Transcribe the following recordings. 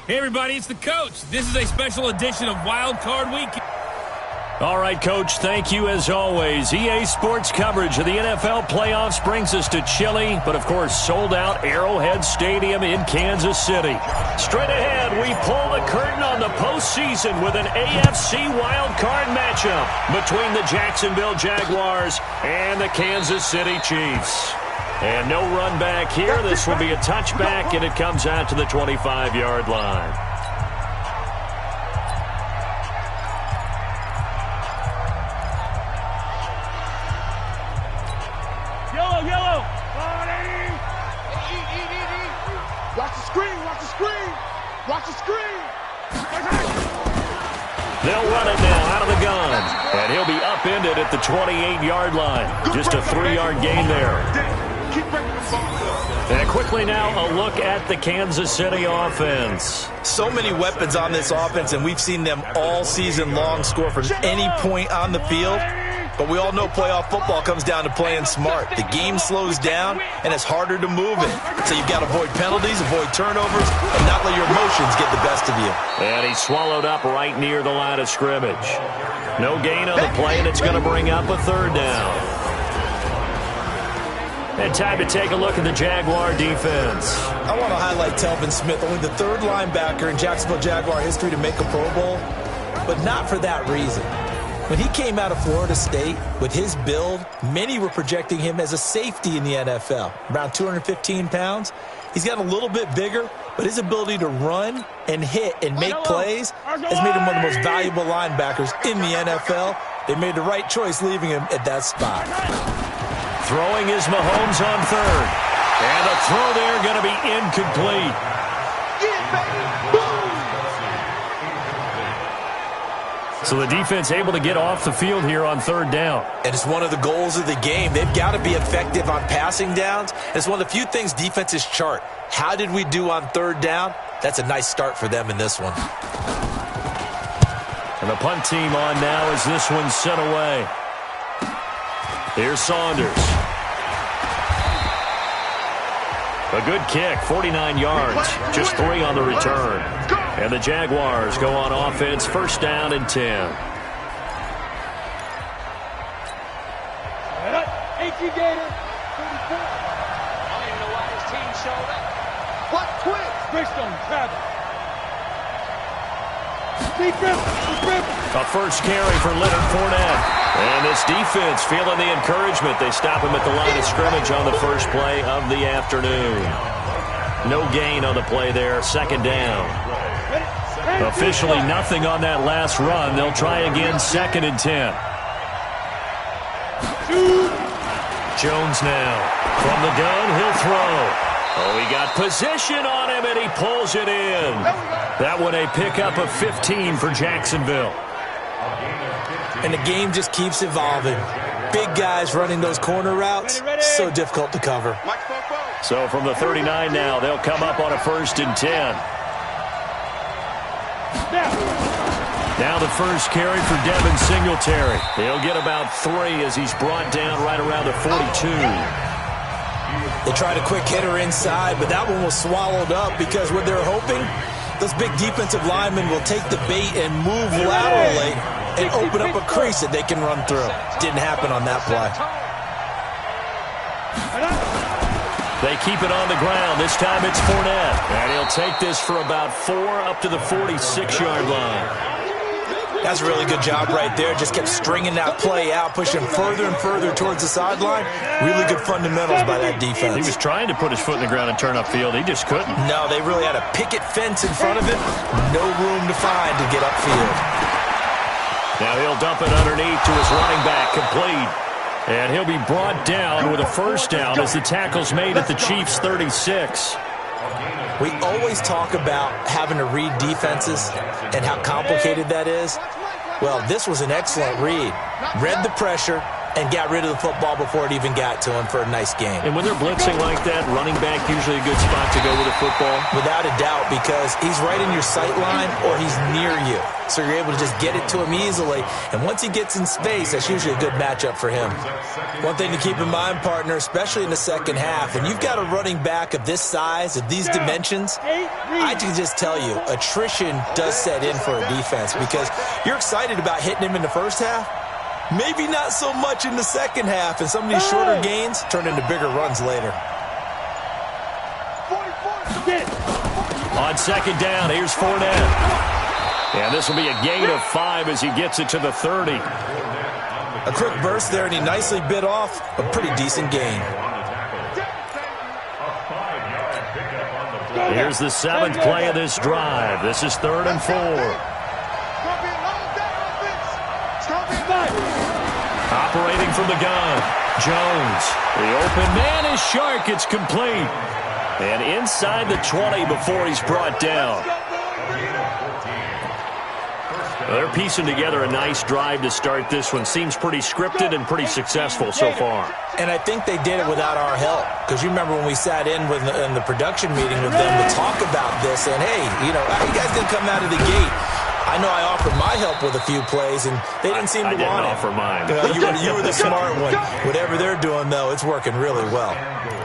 Hey, everybody, it's the coach. This is a special edition of Wild Card Week. All right, Coach, thank you as always. EA Sports coverage of the NFL playoffs brings us to chilly, but of course sold-out Arrowhead Stadium in Kansas City. Straight ahead, we pull the curtain on the postseason with an AFC wild card matchup between the Jacksonville Jaguars and the Kansas City Chiefs. And no run back here. This will be a touchback, and it comes out to the 25-yard line. Yellow. Watch the screen. Watch the screen. They'll run it now out of the gun. And he'll be upended at the 28-yard line. Just a 3-yard gain there. And quickly now, a look at the Kansas City offense. So many weapons on this offense, and we've seen them all season long score from any point on the field. But we all know playoff football comes down to playing smart. The game slows down, and it's harder to move it. So you've got to avoid penalties, avoid turnovers, and not let your emotions get the best of you. And he's swallowed up right near the line of scrimmage. No gain on the play, and it's going to bring up a third down. And time to take a look at the Jaguar defense. I want to highlight Telvin Smith, only the third linebacker in Jacksonville Jaguar history to make a Pro Bowl, but not for that reason. When he came out of Florida State with his build, many were projecting him as a safety in the NFL. Around 215 pounds. He's got a little bit bigger, but his ability to run and hit and make plays has made him one of the most valuable linebackers in the NFL. They made the right choice leaving him at that spot. Throwing is Mahomes on third. And the throw there going to be incomplete. So the defense able to get off the field here on third down. And it's one of the goals of the game. They've got to be effective on passing downs. It's one of the few things defenses chart. How did we do on third down? That's a nice start for them in this one. And the punt team on now as this one's sent away. Here's Saunders. A good kick, 49 yards, just 3 on the return. And the Jaguars go on offense, first down and 10. I don't even know why his team showed up. What twist? Bridgestone, travel. A first carry for Leonard Fournette. And this defense feeling the encouragement. They stop him at the line of scrimmage on the first play of the afternoon. No gain on the play there, second down. Officially nothing on that last run. They'll try again, second and 10. Jones now. From the gun, he'll throw. Oh, he got position on him, and he pulls it in. That one a pickup of 15 for Jacksonville. And the game just keeps evolving. Big guys running those corner routes, so difficult to cover. So from the 39 now, they'll come up on a first and 10. Now the first carry for Devin Singletary. He'll get about 3 as he's brought down right around the 42. They tried a quick hitter inside, but that one was swallowed up because what they're hoping, those big defensive linemen will take the bait and move laterally and open up a crease that they can run through. Didn't happen on that play. They keep it on the ground. This time it's Fournette. And he'll take this for about 4 up to the 46-yard line. That's a really good job right there. Just kept stringing that play out, pushing further and further towards the sideline. Really good fundamentals by that defense. He was trying to put his foot in the ground and turn upfield. He just couldn't. No, they really had a picket fence in front of him. No room to find to get upfield. Now he'll dump it underneath to his running back, complete. And he'll be brought down with a first down as the tackle's made at the Chiefs' 36. We always talk about having to read defenses and how complicated that is. Well, this was an excellent read. Read the pressure, and got rid of the football before it even got to him for a nice game. And when they're blitzing like that, running back usually a good spot to go with a football? Without a doubt, because he's right in your sight line or he's near you. So you're able to just get it to him easily. And once he gets in space, that's usually a good matchup for him. One thing to keep in mind, partner, especially in the second half, when you've got a running back of this size, of these dimensions, I can just tell you, attrition does set in for a defense because you're excited about hitting him in the first half. Maybe not so much in the second half, and some of these shorter gains turn into bigger runs later. On second down, here's Fournette. And this will be a gain of 5 as he gets it to the 30. A quick burst there, and he nicely bit off a pretty decent gain. Here's the 7th play of this drive. This is 3rd and 4. Operating from the gun, Jones. The open man is Shark. It's complete. And inside the 20 before he's brought down. They're piecing together a nice drive to start this one. Seems pretty scripted and pretty successful so far. And I think they did it without our help. Because you remember when we sat in the production meeting with them to talk about this. And, hey, you know, how you guys going to come out of the gate? I know I offered my help with a few plays, and they didn't seem to want it. I didn't offer mine. You were the smart one. Whatever they're doing, though, it's working really well.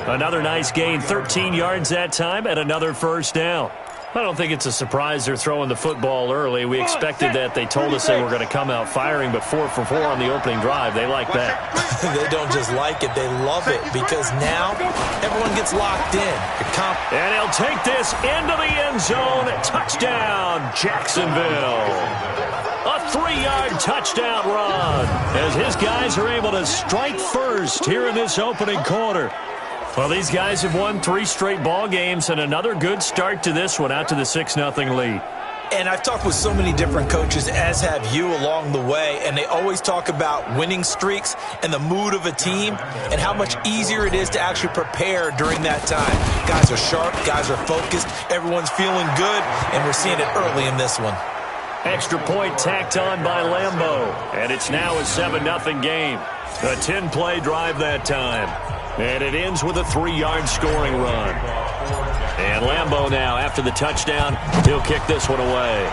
Another nice gain, 13 yards that time, and another first down. I don't think it's a surprise they're throwing the football early. We expected that. They told us they were going to come out firing, but 4 for 4 on the opening drive. They like that. They don't just like it. They love it because now everyone gets locked in. And he'll take this into the end zone. Touchdown, Jacksonville. A 3-yard touchdown run as his guys are able to strike first here in this opening quarter. Well, these guys have won 3 straight ball games and another good start to this one out to the 6-0 lead. And I've talked with so many different coaches, as have you, along the way, and they always talk about winning streaks and the mood of a team and how much easier it is to actually prepare during that time. Guys are sharp, guys are focused, everyone's feeling good, and we're seeing it early in this one. Extra point tacked on by Lambeau, and it's now a 7-0 game. A 10-play drive that time. And it ends with a 3-yard scoring run. And Lambeau now, after the touchdown, he'll kick this one away.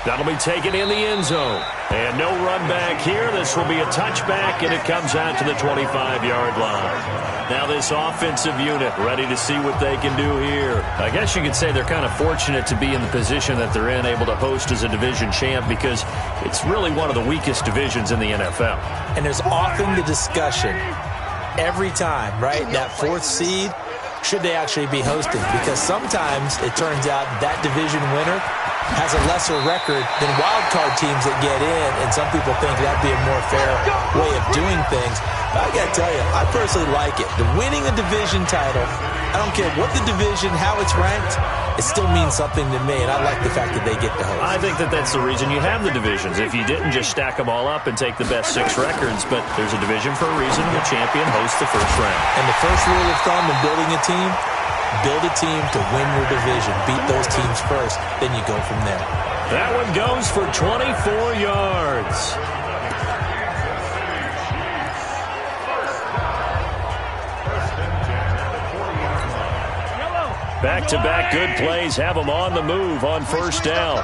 That'll be taken in the end zone. And no run back here. This will be a touchback, and it comes out to the 25-yard line. Now this offensive unit ready to see what they can do here. I guess you could say they're kind of fortunate to be in the position that they're in, able to host as a division champ, because it's really one of the weakest divisions in the NFL. And there's often the discussion every time, right, that 4th seed, should they actually be hosting? Because sometimes it turns out that division winner has a lesser record than wildcard teams that get in, and some people think that'd be a more fair way of doing things. But I got to tell you, I personally like it. The winning a division title, I don't care what the division, how it's ranked, it still means something to me, and I like the fact that they get to host. I think that that's the reason you have the divisions. If you didn't, just stack them all up and take the best 6 records, but there's a division for a reason. The champion hosts the first round. And the first rule of thumb in building a team, build a team to win your division. Beat those teams first, then you go from there. That one goes for 24 yards. Back-to-back good plays have them on the move on first down.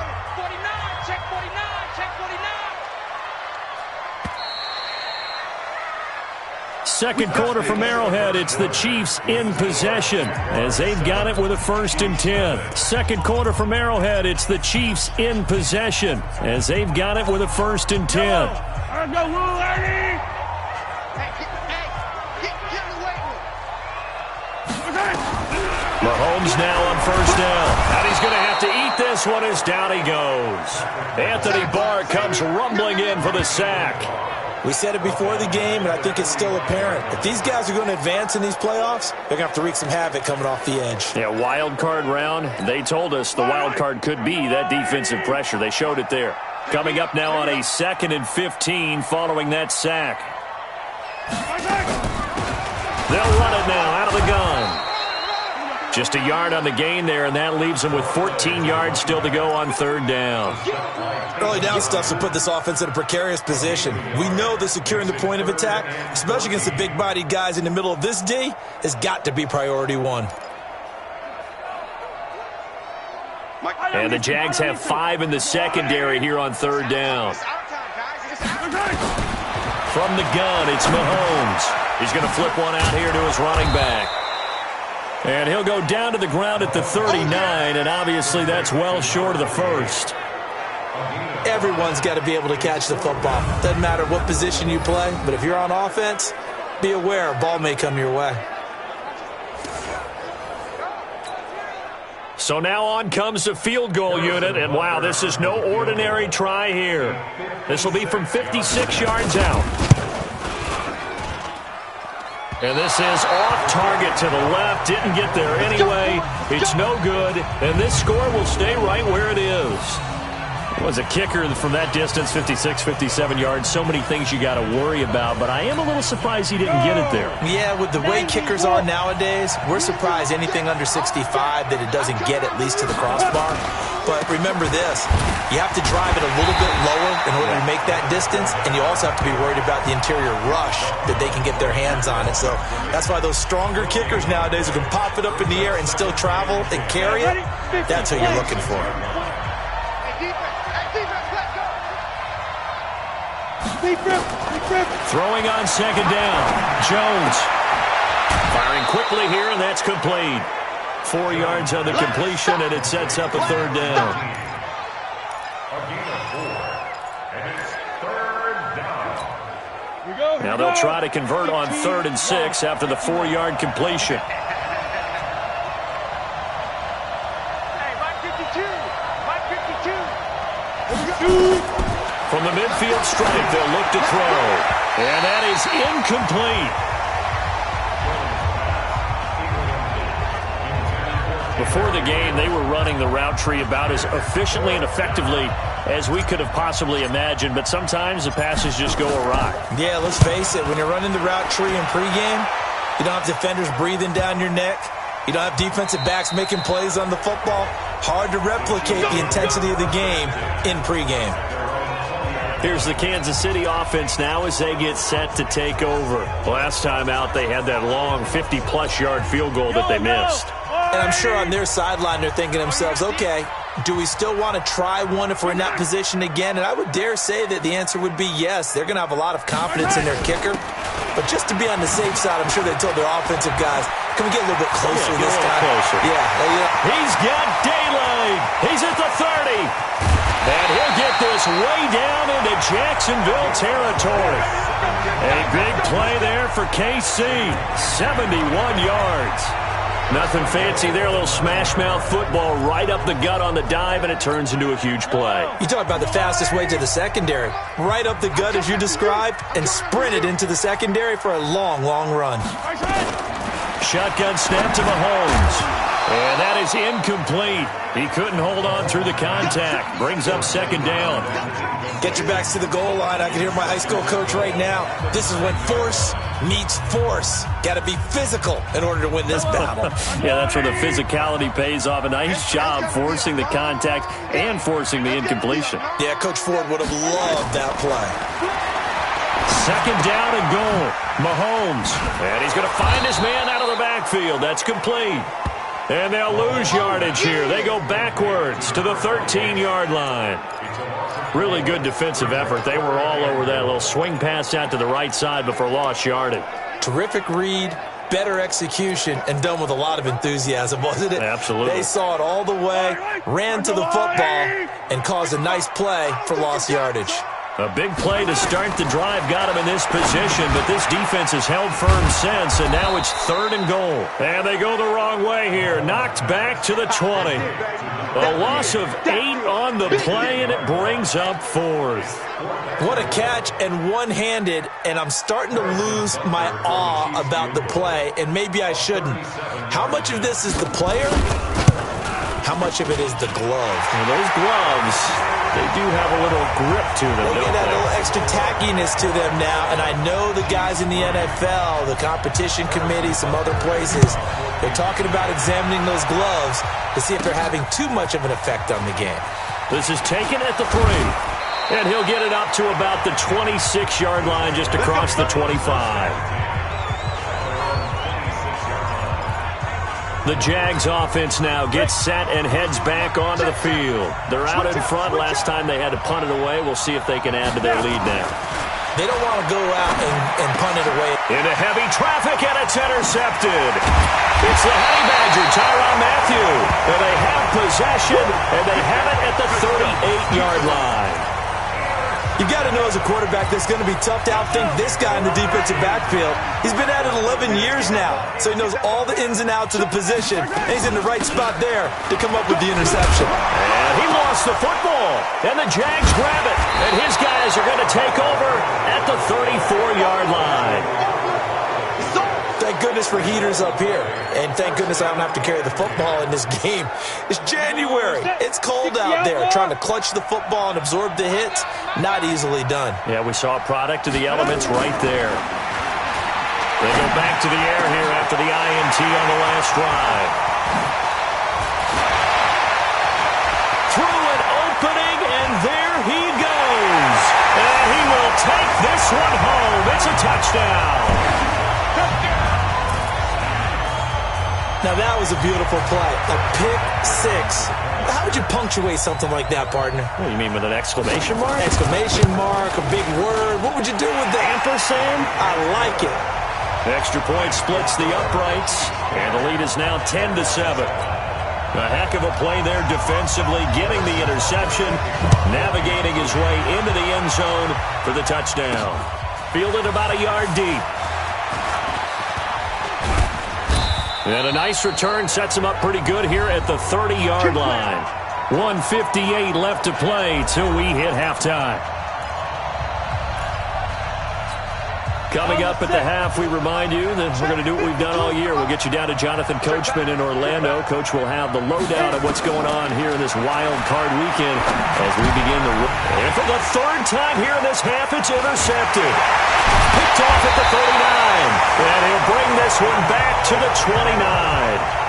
Second quarter from Arrowhead, it's the Chiefs in possession as they've got it with a 1st and 10. Second quarter from Arrowhead, it's the Chiefs in possession as they've got it with a 1st and 10. Mahomes now on first down. And he's going to have to eat this one as down he goes. Anthony Barr comes rumbling in for the sack. We said it before the game, and I think it's still apparent. If these guys are going to advance in these playoffs, they're going to have to wreak some havoc coming off the edge. Yeah, wild card round. They told us the wild card could be that defensive pressure. They showed it there. Coming up now on a 2nd and 15 following that sack. They'll run it now out of the gun. Just a yard on the gain there, and that leaves him with 14 yards still to go on third down. Early down stuff to put this offense in a precarious position. We know that securing the point of attack, especially against the big-bodied guys in the middle of this D, has got to be priority one. And the Jags have 5 in the secondary here on third down. From the gun, it's Mahomes. He's going to flip one out here to his running back. And he'll go down to the ground at the 39, and obviously that's well short of the first. Everyone's got to be able to catch the football. Doesn't matter what position you play, but if you're on offense, be aware a ball may come your way. So now on comes the field goal unit, and wow, this is no ordinary try here. This will be from 56 yards out. And this is off target to the left. Didn't get there anyway. It's no good, and this score will stay right where it is. Was a kicker from that distance, 56, 57 yards. So many things you got to worry about, but I am a little surprised he didn't get it there. Yeah, with the way kickers are nowadays, we're surprised anything under 65 that it doesn't get at least to the crossbar. But remember this, you have to drive it a little bit lower in order to make that distance, and you also have to be worried about the interior rush that they can get their hands on it. So that's why those stronger kickers nowadays who can pop it up in the air and still travel and carry it, that's what you're looking for. Throwing on second down. Jones firing quickly here, and that's complete. 4 yards on the completion, and it sets up a third down. Now they'll try to convert on 3rd and 6 after the 4-yard completion. From the midfield stripe, they'll look to throw. And that is incomplete. Before the game, they were running the route tree about as efficiently and effectively as we could have possibly imagined, but sometimes the passes just go awry. Yeah, let's face it, when you're running the route tree in pregame, you don't have defenders breathing down your neck. You don't have defensive backs making plays on the football. Hard to replicate the intensity of the game in pregame. Here's the Kansas City offense now as they get set to take over. Last time out, they had that long 50-plus yard field goal that they missed. And I'm sure on their sideline they're thinking to themselves, okay, do we still want to try one if we're in that position again? And I would dare say that the answer would be yes. They're going to have a lot of confidence in their kicker. But just to be on the safe side, I'm sure they told their offensive guys, can we get a little bit closer this time? Closer. Yeah. He's got daylight. He's at the 30. And he'll get this way down into Jacksonville territory. A big play there for KC. 71 yards. Nothing fancy there. A little smash-mouth football right up the gut on the dive, and it turns into a huge play. You talk about the fastest way to the secondary. Right up the gut, as you described, and sprinted into the secondary for a long, long run. Shotgun snap to Mahomes. And that is incomplete. He couldn't hold on through the contact. Brings up second down. Get your backs to the goal line. I can hear my high school coach right now. This is when force meets force. Got to be physical in order to win this battle. Yeah, that's where the physicality pays off. A nice job forcing the contact and forcing the incompletion. Yeah, Coach Ford would have loved that play. Second down and goal. Mahomes. And he's going to find his man out of the backfield. That's complete. And they'll lose yardage here. They go backwards to the 13-yard line. Really good defensive effort. They were all over that little swing pass out to the right side before lost yardage. Terrific read, better execution, and done with a lot of enthusiasm, wasn't it? Absolutely. They saw it all the way, ran to the football, and caused a nice play for lost yardage. A big play to start the drive got him in this position, but this defense has held firm since, and now it's 3rd and goal. And they go the wrong way here. Knocked back to the 20. A loss of 8 on the play, and it brings up 4th. What a catch, and one-handed, and I'm starting to lose my awe about the play, and maybe I shouldn't. How much of this is the player? How much of it is the glove? Well, those gloves, They do have a little grip to them, They don't get that they? little extra tackiness to them now, and I know the guys in the NFL, the competition committee, some other places, they're talking about examining those gloves to see if they're having too much of an effect on the game. This is taken at the 3. And he'll get it up to about the 26-yard line, just across the 25. The Jags offense now gets set and heads back onto the field. They're out in front. Last time they had to punt it away. We'll see if they can add to their lead now. They don't want to go out and punt it away. Into heavy traffic, and it's intercepted. It's the Honey Badger, Tyrann Mathieu. And they have possession, and they have it at the 38-yard line. You've got to know as a quarterback that's going to be tough to outthink this guy in the defensive backfield. He's been at it 11 years now, so he knows all the ins and outs of the position, and he's in the right spot there to come up with the interception. And he lost the football, and the Jags grab it, and his guys are going to take over at the 34-yard line. Thank goodness for heaters up here, and thank goodness I don't have to carry the football in this game. It's January. It's cold out there. Trying to clutch the football and absorb the hits, not easily done. Yeah, we saw a product of the elements right there. They go back to the air here after the INT on the last drive. Through an opening, and there he goes. And he will take this one home. It's a touchdown. Now that was a beautiful play, a pick six. How would you punctuate something like that, partner? What do you mean, with an exclamation mark? Exclamation mark, a big word. What would you do with that? Ampersand? I like it. Extra point splits the uprights, and the lead is now 10-7. A heck of a play there defensively, getting the interception, navigating his way into the end zone for the touchdown. Fielded about a yard deep. And a nice return sets him up pretty good here at the 30-yard line. 1:58 left to play till we hit halftime. Coming up at the half, we remind you that we're going to do what we've done all year. We'll get you down to Jonathan Coachman in Orlando. Coach will have the lowdown of what's going on here in this wild card weekend as we begin the... And for the third time here in this half, it's intercepted. Picked off at the 39. And he'll bring this one back to the 29.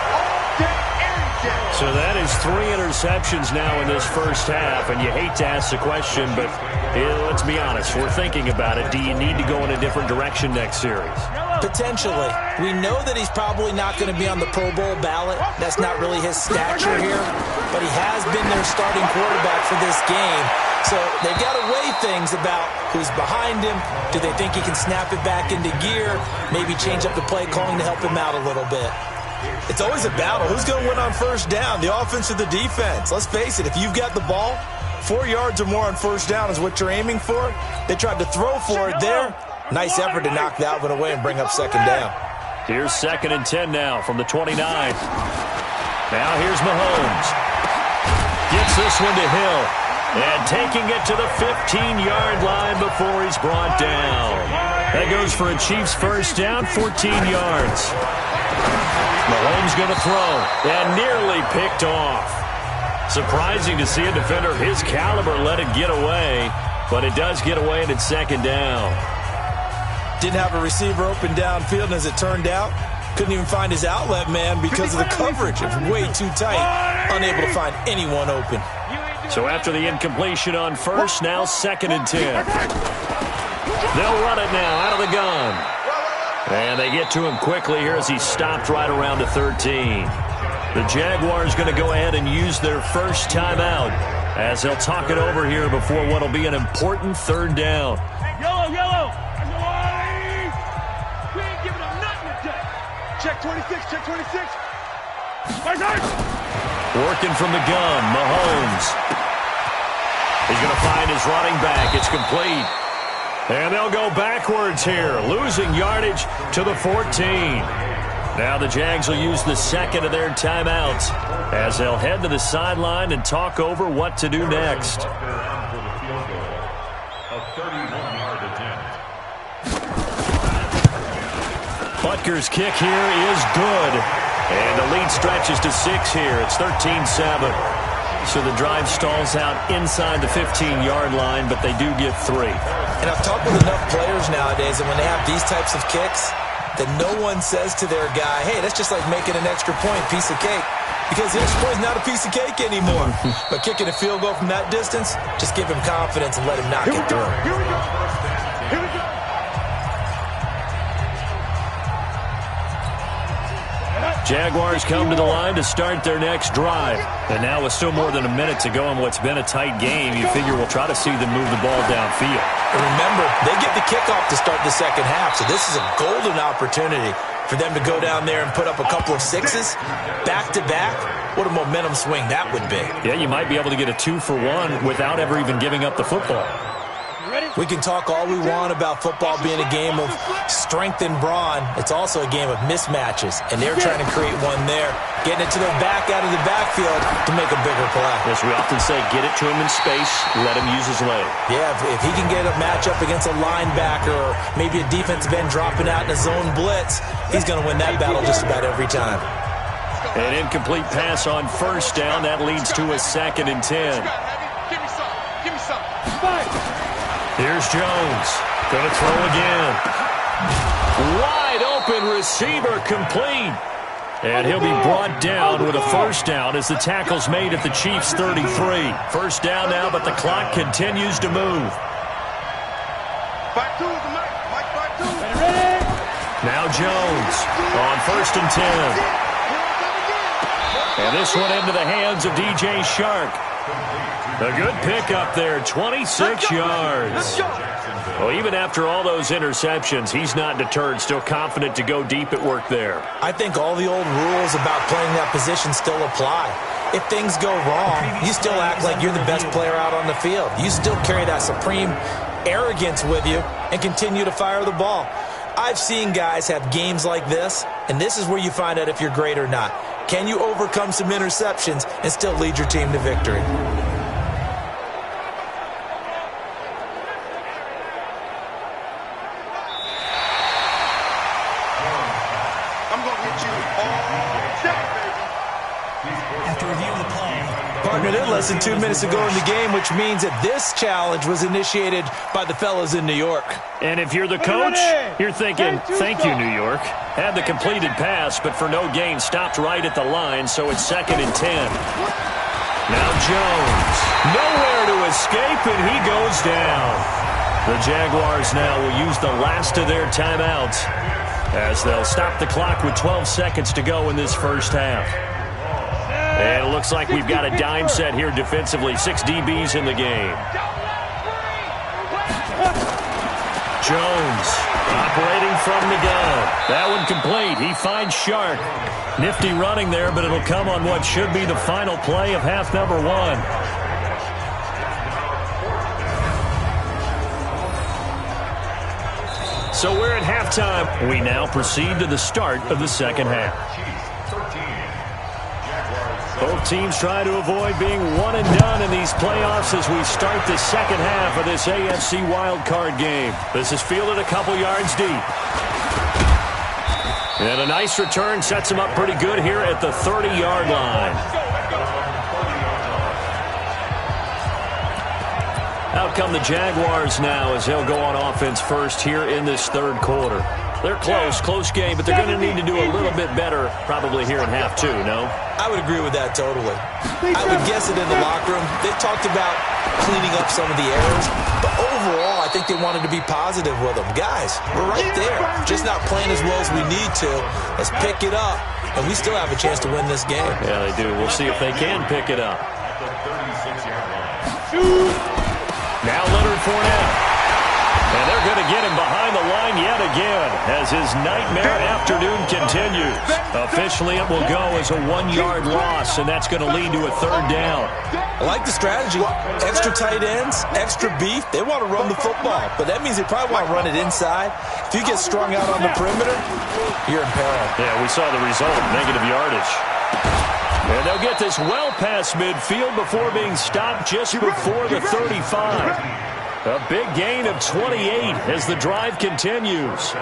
So that is 3 interceptions now in this first half, and you hate to ask the question, but let's be honest, we're thinking about it. Do you need to go in a different direction next series? Potentially. We know that he's probably not going to be on the Pro Bowl ballot. That's not really his stature here, but he has been their starting quarterback for this game. So they've got to weigh things about who's behind him. Do they think he can snap it back into gear? Maybe change up the play calling to help him out a little bit. It's always a battle. Who's going to win on first down, the offense or the defense? Let's face it, if you've got the ball, 4 yards or more on first down is what you're aiming for. They tried to throw for it there. Nice effort to knock that one away and bring up second down. Here's 2nd and 10 now from the 29. Now here's Mahomes. Gets this one to Hill. And taking it to the 15-yard line before he's brought down. That goes for a Chiefs first down, 14 yards. Mahomes going to throw, and nearly picked off. Surprising to see a defender of his caliber let it get away, but it does get away and it's second down. Didn't have a receiver open downfield, and as it turned out, couldn't even find his outlet man because of the coverage. It was way too tight, unable to find anyone open. So after the incompletion on first, now 2nd and 10. They'll run it now out of the gun. And they get to him quickly here as he stopped right around the 13. The Jaguars going to go ahead and use their first timeout as they'll talk it over here before what will be an important third down. Yellow, yellow. We ain't giving them nothing today. Check 26, check 26. Working from the gun, Mahomes. He's going to find his running back. It's complete. And they'll go backwards here, losing yardage to the 14. Now the Jags will use the second of their timeouts as they'll head to the sideline and talk over what to do next. Butker's kick here is good. And the lead stretches to 6 here. It's 13-7. So the drive stalls out inside the 15-yard line, but they do get 3. And I've talked with enough players nowadays that when they have these types of kicks, that no one says to their guy, hey, that's just like making an extra point, piece of cake. Because the extra point is not a piece of cake anymore. But kicking a field goal from that distance, just give him confidence and let him knock it through. Here we go. Here we go. Jaguars come to the line to start their next drive. And now with still more than a minute to go in what's been a tight game, you figure we'll try to see them move the ball downfield. And remember, they get the kickoff to start the second half, so this is a golden opportunity for them to go down there and put up a couple of sixes back-to-back. What a momentum swing that would be. Yeah, you might be able to get a 2-for-1 without ever even giving up the football. We can talk all we want about football being a game of strength and brawn. It's also a game of mismatches, and they're trying to create one there, getting it to their back out of the backfield to make a bigger play. As we often say, get it to him in space, let him use his leg. Yeah, if he can get a matchup against a linebacker or maybe a defensive end dropping out in a zone blitz, he's going to win that battle just about every time. An incomplete pass on first down. That leads to a 2nd and 10. Give me some. Give me some. Here's Jones. Going to throw again. Wide open receiver complete. And he'll be brought down with a first down as the tackle's made at the Chiefs' 33. First down now, but the clock continues to move. Back to the Mike. Mike, back to it. Now Jones on 1st and 10. And this one into the hands of DJ Shark. A good pickup there, 26 yards. Well, even after all those interceptions, he's not deterred, still confident to go deep at work there. I think all the old rules about playing that position still apply. If things go wrong, you still act like you're the best player out on the field. You still carry that supreme arrogance with you and continue to fire the ball. I've seen guys have games like this, and this is where you find out if you're great or not. Can you overcome some interceptions and still lead your team to victory? After reviewing the play. Partner, they're less than 2 minutes to go in the game, which means that this challenge was initiated by the fellas in New York. And if you're the coach, you're thinking, thank you, New York. Had the completed pass, but for no gain, stopped right at the line, so it's 2nd and 10. Now Jones, nowhere to escape, and he goes down. The Jaguars now will use the last of their timeouts as they'll stop the clock with 12 seconds to go in this first half. And it looks like we've got a dime set here defensively. 6 DBs in the game. Jones operating from the gun. That one complete. He finds Shark. Nifty running there, but it'll come on what should be the final play of half number 1. So we're at halftime. We now proceed to the start of the second half. Both teams try to avoid being one and done in these playoffs as we start the second half of this AFC wildcard game. This is fielded a couple yards deep. And a nice return sets him up pretty good here at the 30-yard line. Out come the Jaguars now as they'll go on offense first here in this third quarter. They're close game, but they're going to need to do a little bit better probably here in half 2, no? I would agree with that totally. I would guess it in the locker room. They've talked about cleaning up some of the errors, but overall, I think they wanted to be positive with them. Guys, we're right there. Just not playing as well as we need to. Let's pick it up, and we still have a chance to win this game. Yeah, they do. We'll see if they can pick it up. Now Leonard Fournette. And they're going to get him behind the line yet again as his nightmare afternoon continues. Officially, it will go as a 1-yard loss, and that's going to lead to a third down. I like the strategy. Extra tight ends, extra beef. They want to run the football, but that means they probably want to run it inside. If you get strung out on the perimeter, you're in peril. Yeah, we saw the result, negative yardage. And they'll get this well past midfield before being stopped just before the 35. A big gain of 28 as the drive continues.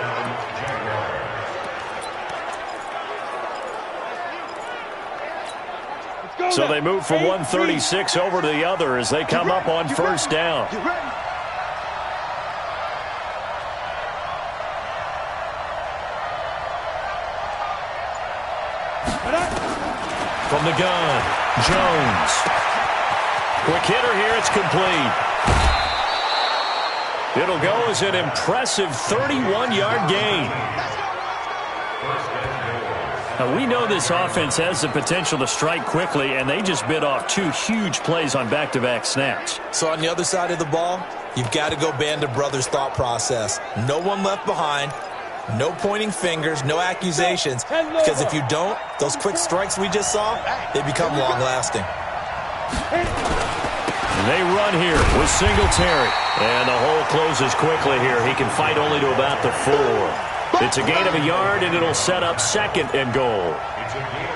So they move from 136 over to the other as they come up on first down. From the gun, Jones. Quick hitter here, it's complete. It'll go as an impressive 31-yard gain. Now, we know this offense has the potential to strike quickly, and they just bit off 2 huge plays on back-to-back snaps. So on the other side of the ball, you've got to go Band of Brothers thought process. No one left behind. No pointing fingers, no accusations, because if you don't, those quick strikes we just saw, they become long-lasting. They run here with Singletary, and the hole closes quickly here. He can fight only to about the 4. It's a gain of a yard, and it'll set up 2nd and goal.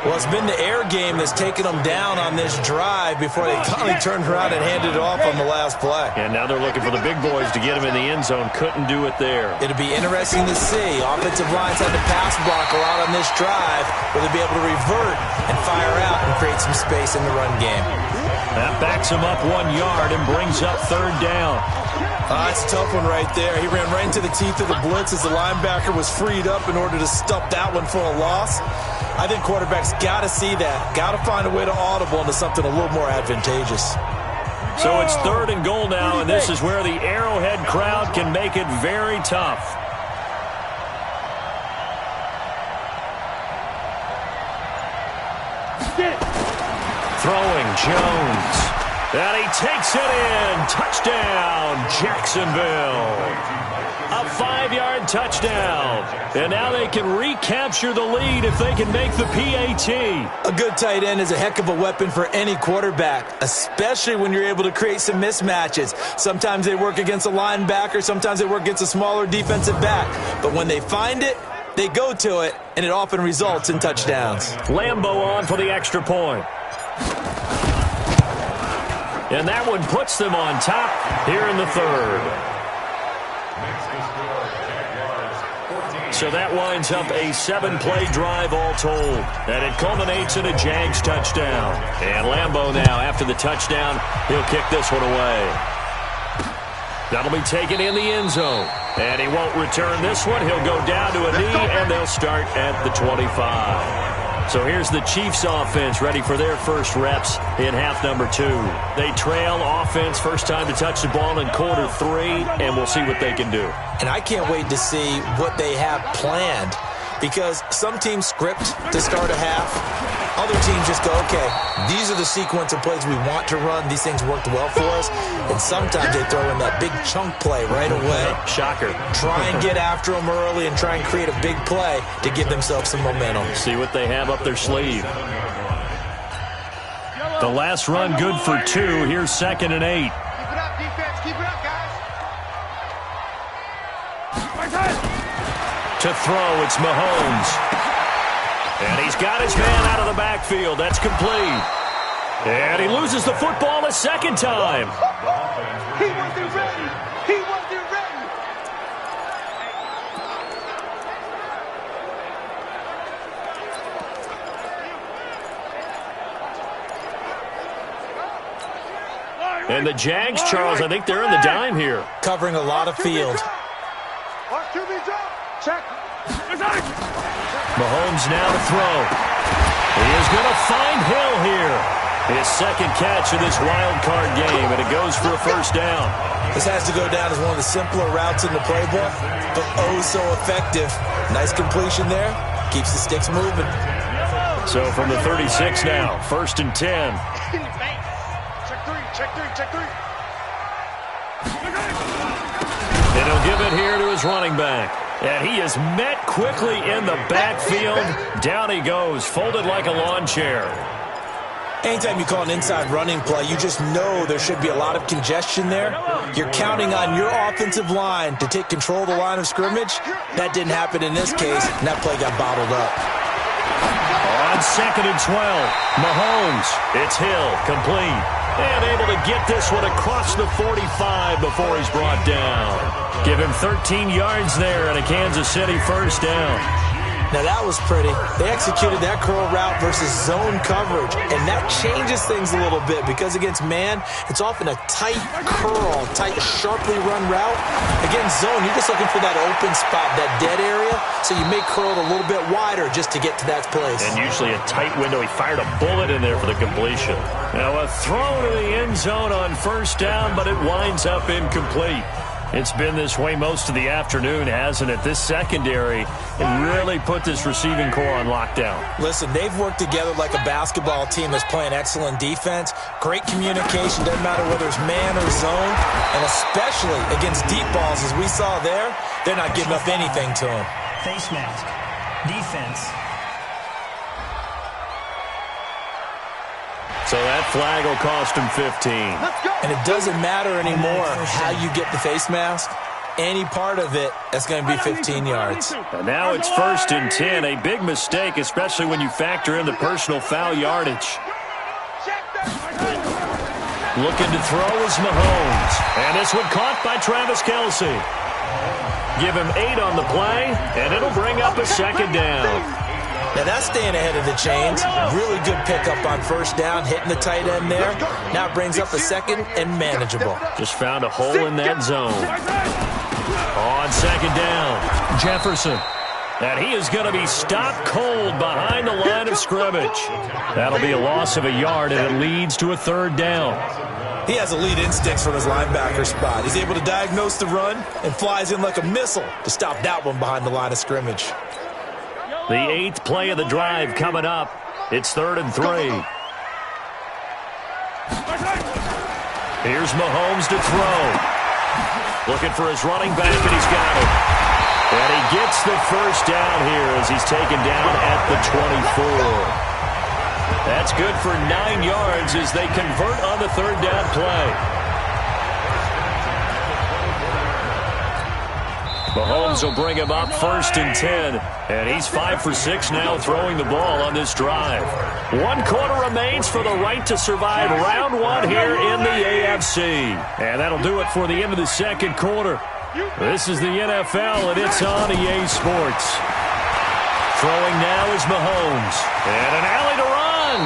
Well, it's been the air game that's taken them down on this drive before they finally turned around and handed it off on the last play. And now they're looking for the big boys to get him in the end zone. Couldn't do it there. It'll be interesting to see. Offensive lines had to pass block a lot on this drive. Will they be able to revert and fire out and create some space in the run game? That backs him up 1 yard and brings up 3rd down. That's a tough one right there. He ran right into the teeth of the blitz as the linebacker was freed up in order to stop that one for a loss. I think quarterbacks got to see that. Got to find a way to audible into something a little more advantageous. So it's 3rd and goal now, and this is where the Arrowhead crowd can make it very tough. Throwing Jones. And he takes it in. Touchdown, Jacksonville. A 5-yard touchdown. And now they can recapture the lead if they can make the PAT. A good tight end is a heck of a weapon for any quarterback, especially when you're able to create some mismatches. Sometimes they work against a linebacker. Sometimes they work against a smaller defensive back. But when they find it, they go to it, and it often results in touchdowns. Lambeau on for the extra point. And that one puts them on top here in the 3rd. So that winds up a 7-play drive all told. And it culminates in a Jags touchdown. And Lambeau now, after the touchdown, he'll kick this one away. That'll be taken in the end zone. And he won't return this one. He'll go down to a knee, and they'll start at the 25. So here's the Chiefs offense ready for their first reps in half number 2. They trail offense, first time to touch the ball in quarter 3, and we'll see what they can do. And I can't wait to see what they have planned, because some teams script to start a half. Other teams just go, okay, these are the sequence of plays we want to run. These things worked well for us. And sometimes they throw in that big chunk play right away. Shocker. Try and get after them early and try and create a big play to give themselves some momentum. See what they have up their sleeve. The last run good for 2. Here's 2nd and 8. Keep it up, defense. Keep it up, guys. To throw, it's Mahomes. And he's got his man out of the backfield. That's complete. And he loses the football a 2nd time. He wasn't ready. He wasn't ready. And the Jags, Charles, I think they're in the dime here. Covering a lot of field. Watch QB drop. Check. Mahomes now to throw. He is going to find Hill here. His 2nd catch of this wild card game, and it goes for a first down. This has to go down as one of the simpler routes in the playbook, but oh so effective. Nice completion there. Keeps the sticks moving. So from the 36 now, 1st and 10. Check 3. Check 3. Check 3. And he'll give it here to his running back. And he is met quickly in the backfield. Down he goes, folded like a lawn chair. Anytime you call an inside running play, you just know there should be a lot of congestion there. You're counting on your offensive line to take control of the line of scrimmage. That didn't happen in this case, and that play got bottled up. On 2nd and 12, Mahomes. It's Hill, complete. And able to get this one across the 45 before he's brought down. Give him 13 yards there and a Kansas City first down. Now that was pretty. They executed that curl route versus zone coverage, and that changes things a little bit because against man, it's often a tight curl, tight, sharply run route. Against zone, you're just looking for that open spot, that dead area, so you may curl it a little bit wider just to get to that place. And usually a tight window. He fired a bullet in there for the completion. Now a throw to the end zone on first down, but it winds up incomplete. It's been this way most of the afternoon, hasn't it? This secondary really put this receiving core on lockdown. Listen, they've worked together like a basketball team that's playing excellent defense. Great communication, doesn't matter whether it's man or zone. And especially against deep balls, as we saw there, they're not giving up anything to them. Face mask. Defense. So that flag will cost him 15. And it doesn't matter anymore how you get the face mask. Any part of it, that's going to be 15 yards. And now it's 1st and 10. A big mistake, especially when you factor in the personal foul yardage. Looking to throw is Mahomes. And this one caught by Travis Kelce. Give him 8 on the play, and it'll bring up a 2nd down. Now that's staying ahead of the chains. Really good pickup on first down, hitting the tight end there. Now it brings up a 2nd and manageable. Just found a hole in that zone. On 2nd down, Jefferson. And he is going to be stopped cold behind the line of scrimmage. That'll be a loss of a yard, and it leads to a 3rd down. He has elite instincts from his linebacker spot. He's able to diagnose the run and flies in like a missile to stop that one behind the line of scrimmage. The 8th play of the drive coming up. It's 3rd and 3. Here's Mahomes to throw. Looking for his running back, and he's got it. And he gets the first down here as he's taken down at the 24. That's good for 9 yards as they convert on the 3rd down play. Mahomes will bring him up 1st and 10, and he's 5 for 6 now throwing the ball on this drive. 1 quarter remains for the right to survive round 1 here in the AFC. And that'll do it for the end of the 2nd quarter. This is the NFL, and it's on EA Sports. Throwing now is Mahomes, and an alley to run.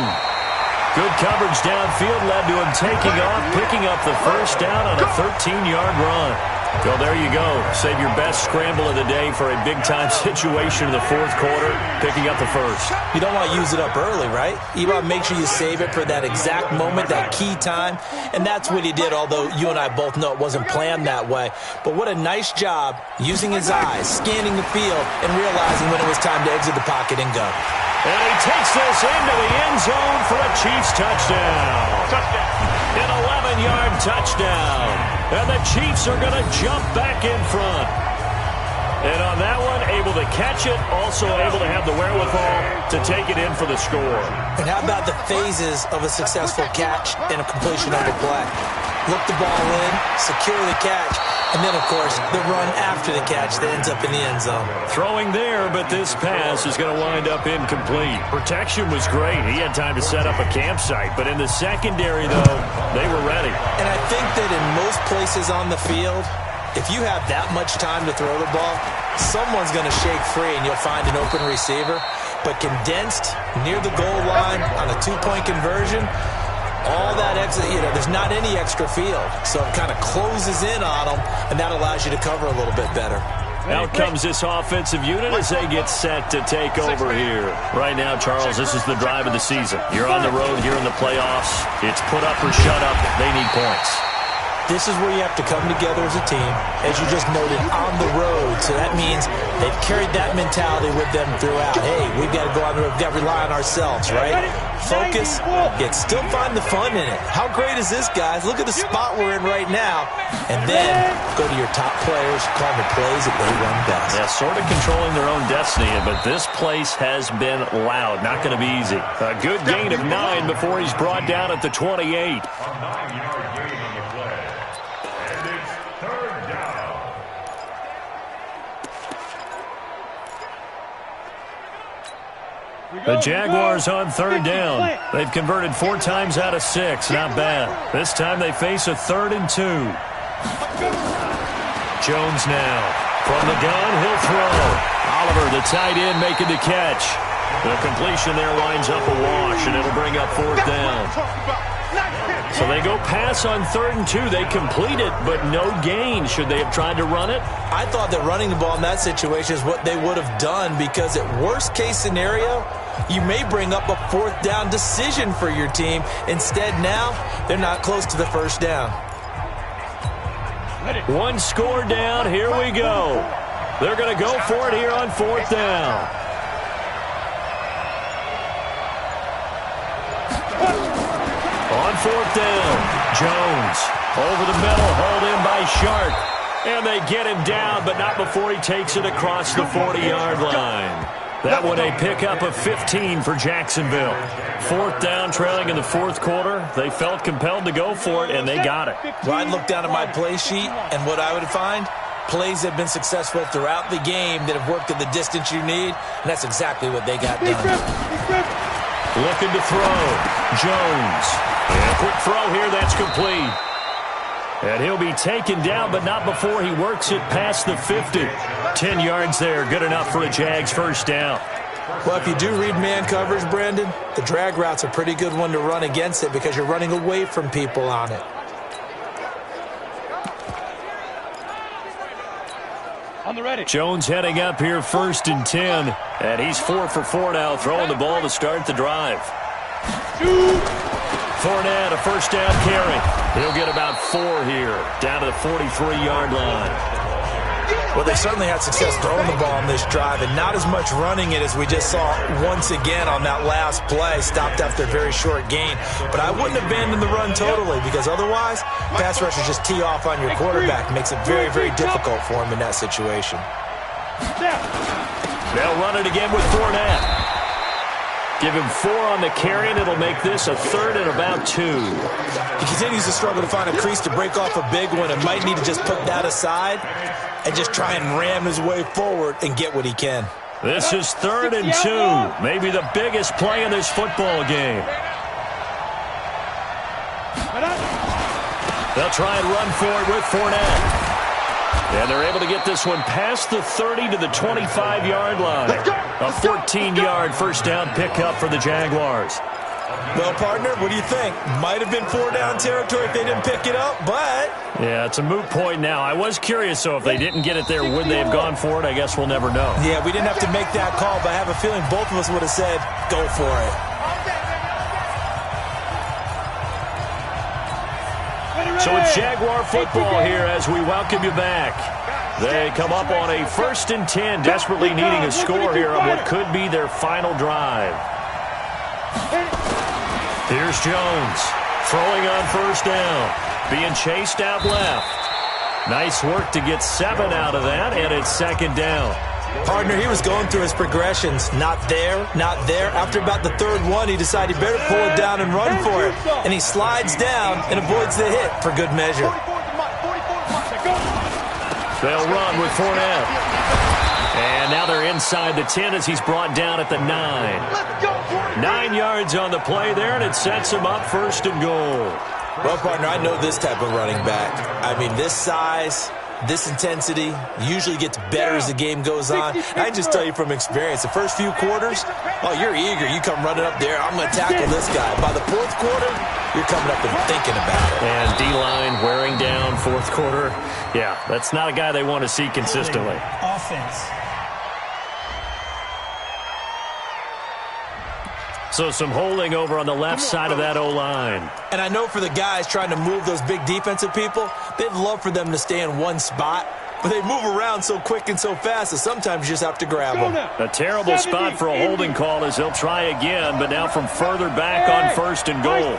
Good coverage downfield led to him taking off, picking up the first down on a 13-yard run. Well, there you go. Save your best scramble of the day for a big-time situation in the 4th quarter, picking up the first. You don't want to use it up early, right? You want to make sure you save it for that exact moment, that key time, and that's what he did, although you and I both know it wasn't planned that way. But what a nice job using his eyes, scanning the field, and realizing when it was time to exit the pocket and go. And he takes this into the end zone for a Chiefs touchdown. An 11-yard touchdown. And the Chiefs are going to jump back in front. And on that one, able to catch it, also able to have the wherewithal to take it in for the score. And how about the phases of a successful catch and a completion of the play? Look the ball in, secure the catch, and then, of course, the run after the catch that ends up in the end zone. Throwing there, but this pass is going to wind up incomplete. Protection was great. He had time to set up a campsite, but in the secondary, though, they were ready. And I think that in most places on the field, if you have that much time to throw the ball, someone's going to shake free and you'll find an open receiver. But condensed near the goal line on a 2-point conversion, all that extra, there's not any extra field. So it kind of closes in on them, and that allows you to cover a little bit better. Out comes this offensive unit as they get set to take over here. Right now, Charles, this is the drive of the season. You're on the road here in the playoffs. It's put up or shut up. They need points. This is where you have to come together as a team, as you just noted, on the road. So that means they've carried that mentality with them throughout. Hey, we've got to go on the road. We've got to rely on ourselves, right? Focus, yet still find the fun in it. How great is this, guys? Look at the spot we're in right now. And then go to your top players, call the plays that they run best. Yeah, sort of controlling their own destiny, but this place has been loud. Not going to be easy. A good gain of 9 before he's brought down at the 28. The Jaguars on 3rd down. They've converted 4 times out of 6. Not bad. This time they face a 3rd and 2. Jones now. From the gun, he'll throw. Oliver, the tight end, making the catch. The completion there winds up a wash, and it'll bring up 4th down. So they go pass on 3rd and 2. They complete it, but no gain. Should they have tried to run it? I thought that running the ball in that situation is what they would have done, because at worst case scenario, you may bring up a 4th down decision for your team. Instead, now they're not close to the 1st down. One score down. Here we go. They're going to go for it here on 4th down. On 4th down, Jones over the middle, hauled in by Sharp. And they get him down, but not before he takes it across the 40-yard line. That one a pickup of 15 for Jacksonville. 4th down, trailing in the 4th quarter. They felt compelled to go for it, and they got it. Well, I'd look down at my play sheet, and what I would find, plays have been successful throughout the game that have worked at the distance you need, and that's exactly what they got done. Looking to throw. Jones. And a quick throw here. That's complete. And he'll be taken down, but not before he works it past the 50. 10 yards there. Good enough for a Jags 1st down. Well, if you do read man coverage, Brandon, the drag route's a pretty good one to run against it because you're running away from people on it. On the ready. Jones heading up here 1st and 10. And he's 4 for 4 now, throwing the ball to start the drive. Fournette, a 1st down carry. He'll get about 4 here, down to the 43-yard line. Well, they certainly had success throwing the ball on this drive, and not as much running it as we just saw once again on that last play. Stopped after a very short gain. But I wouldn't abandon the run totally, because otherwise, pass rushers just tee off on your quarterback. Makes it very, very difficult for him in that situation. They'll run it again with Fournette. Give him 4 on the carry, and it'll make this a 3rd and about 2. He continues to struggle to find a crease to break off a big one, and might need to just put that aside and just try and ram his way forward and get what he can. This is 3rd and 2. Maybe the biggest play in this football game. They'll try and run for it with Fournette. And they're able to get this one past the 30 to the 25-yard line. A 14-yard 1st down pickup for the Jaguars. Well, partner, what do you think? Might have been 4 down territory if they didn't pick it up, but... Yeah, it's a moot point now. I was curious, so if they didn't get it there, would they have gone for it? I guess we'll never know. Yeah, we didn't have to make that call, but I have a feeling both of us would have said, go for it. So it's Jaguar football here as we welcome you back. They come up on a 1st and 10, desperately needing a score here on what could be their final drive. Here's Jones, throwing on 1st down, being chased out left. Nice work to get 7 out of that, and it's 2nd down. Partner, he was going through his progressions. Not there, not there. After about the 3rd one, he decided he better pull it down and run for it. And he slides down and avoids the hit for good measure. They'll run with Fournette. And now they're inside the 10 as he's brought down at the 9. 9 yards on the play there, and it sets him up 1st and goal. Well, partner, I know this type of running back. I mean, this size, this intensity usually gets better as the game goes on. I can just tell you from experience, the first few quarters, oh, you're eager. You come running up there, I'm going to tackle this guy. By the 4th quarter, you're coming up and thinking about it. And D-line wearing down 4th quarter. Yeah, that's not a guy they want to see consistently. Offense. So some holding over on the left side of that O-line. And I know for the guys trying to move those big defensive people, they'd love for them to stay in one spot, but they move around so quick and so fast that sometimes you just have to grab them. A terrible spot for a holding call as they'll try again, but now from further back on 1st and goal.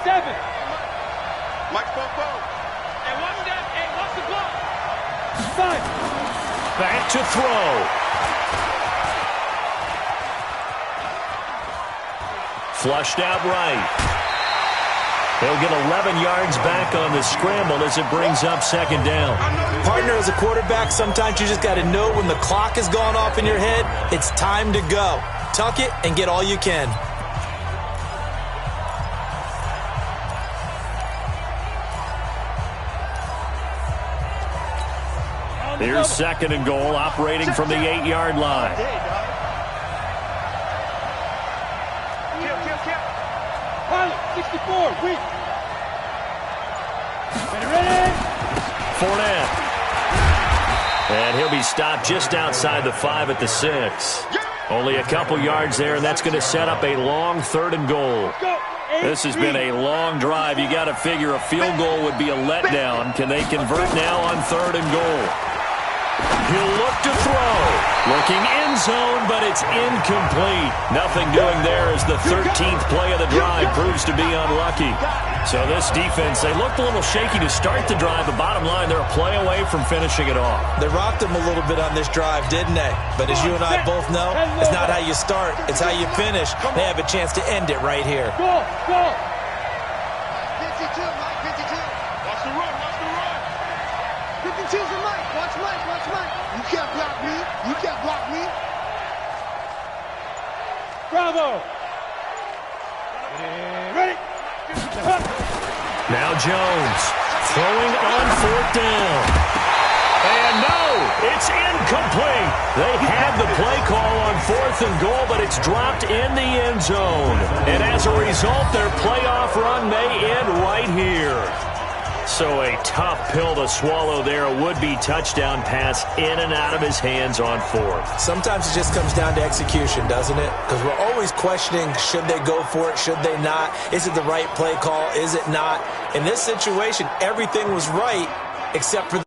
Back to throw. Flushed out right. They'll get 11 yards back on the scramble as it brings up 2nd down. Partner, as a quarterback, sometimes you just got to know when the clock has gone off in your head, it's time to go. Tuck it and get all you can. Here's second and goal, operating from the 8-yard line. Pilot, 64, weak. Ready. Fournette. And he'll be stopped just outside the 5 at the 6. Only a couple yards there, and that's going to set up a long 3rd and goal. This has been a long drive. You got to figure a field goal would be a letdown. Can they convert now on 3rd and goal? He'll look to throw. Looking end zone, but it's incomplete. Nothing doing there as the 13th play of the drive proves to be unlucky. So this defense, they looked a little shaky to start the drive, but bottom line, they're a play away from finishing it off. They rocked him a little bit on this drive, didn't they? But as you and I both know, it's not how you start, it's how you finish. They have a chance to end it right here. Go. 52, Mike, 52. Watch the run. 52's the Mike. Watch Mike. You can't block me. Bravo. Ready. Now Jones throwing on 4th down. And no, it's incomplete. They had the play call on 4th and goal, but it's dropped in the end zone. And as a result, their playoff run may end right here. So a tough pill to swallow there. A would-be touchdown pass in and out of his hands on 4th. Sometimes it just comes down to execution, doesn't it? Because we're always questioning, should they go for it, should they not? Is it the right play call, is it not? In this situation, everything was right except for